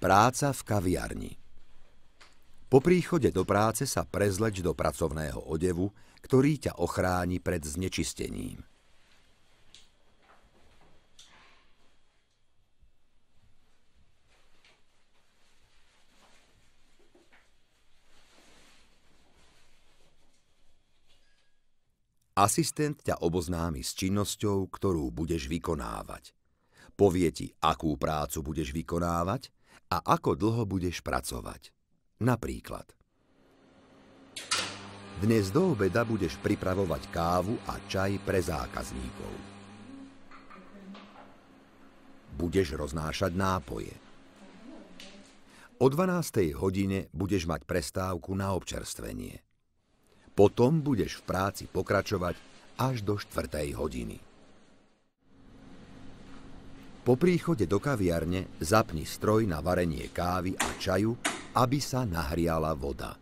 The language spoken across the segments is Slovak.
Práca v kaviarni. Po príchode do práce sa prezleč do pracovného odevu, ktorý ťa ochráni pred znečistením. Asistent ťa oboznámi s činnosťou, ktorú budeš vykonávať. Povie ti, akú prácu budeš vykonávať a ako dlho budeš pracovať. Napríklad, dnes do obeda budeš pripravovať kávu a čaj pre zákazníkov. Budeš roznášať nápoje. O 12. hodine budeš mať prestávku na občerstvenie. Potom budeš v práci pokračovať až do 4. hodiny. Po príchode do kaviarne zapni stroj na varenie kávy a čaju, aby sa nahriala voda.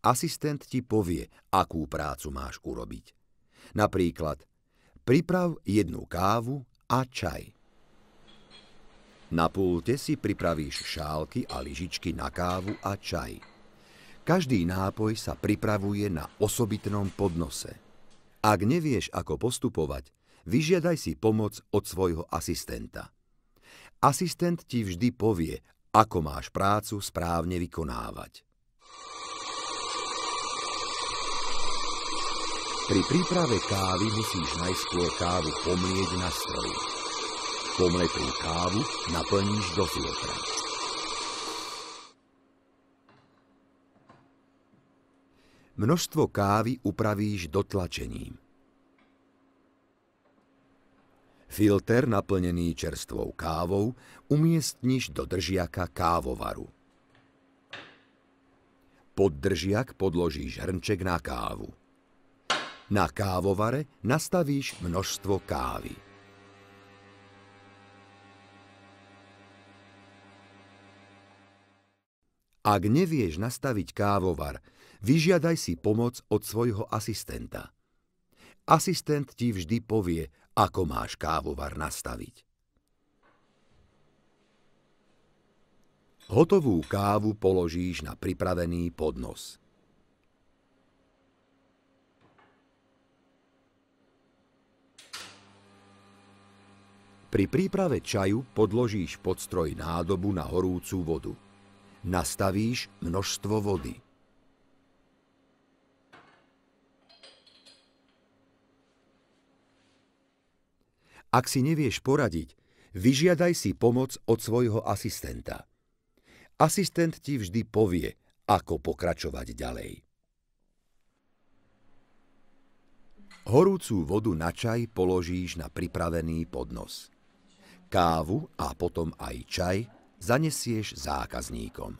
Asistent ti povie, akú prácu máš urobiť. Napríklad, priprav jednu kávu a čaj. Na pulte si pripravíš šálky a lyžičky na kávu a čaj. Každý nápoj sa pripravuje na osobitnom podnose. Ak nevieš, ako postupovať, vyžiadaj si pomoc od svojho asistenta. Asistent ti vždy povie, ako máš prácu správne vykonávať. Pri príprave kávy musíš najskôr kávu pomlieť na stroji. Pomletú kávu naplníš do filtra. Množstvo kávy upravíš dotlačením. Filter naplnený čerstvou kávou umiestniš do držiaka kávovaru. Pod držiak podložíš hrnček na kávu. Na kávovare nastavíš množstvo kávy. Ak nevieš nastaviť kávovar, vyžiadaj si pomoc od svojho asistenta. Asistent ti vždy povie, ako máš kávovar nastaviť. Hotovú kávu položíš na pripravený podnos. Pri príprave čaju podložíš pod stroj nádobu na horúcu vodu. Nastavíš množstvo vody. Ak si nevieš poradiť, vyžiadaj si pomoc od svojho asistenta. Asistent ti vždy povie, ako pokračovať ďalej. Horúcu vodu na čaj položíš na pripravený podnos. Kávu a potom aj čaj zanesieš zákazníkom.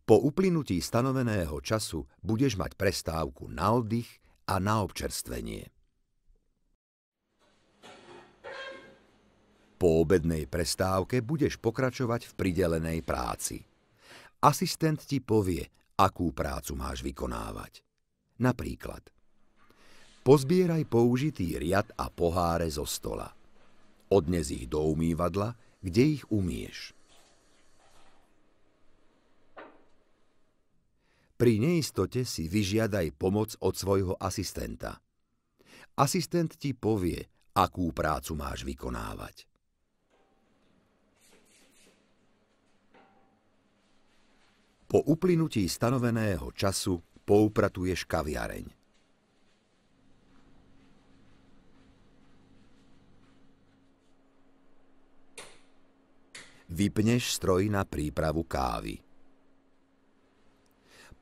Po uplynutí stanoveného času budeš mať prestávku na oddych a na občerstvenie. Po obednej prestávke budeš pokračovať v pridelenej práci. Asistent ti povie, akú prácu máš vykonávať. Napríklad, pozbieraj použitý riad a poháre zo stola. Odnes ich do umývadla, kde ich umieš. Pri neistote si vyžiadaj pomoc od svojho asistenta. Asistent ti povie, akú prácu máš vykonávať. Po uplynutí stanoveného času poupratuješ kaviareň. Vypneš stroj na prípravu kávy.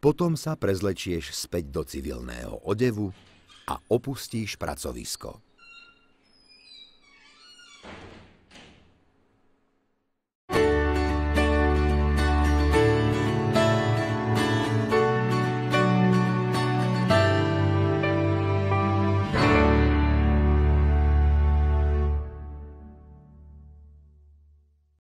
Potom sa prezlečieš späť do civilného odevu a opustíš pracovisko.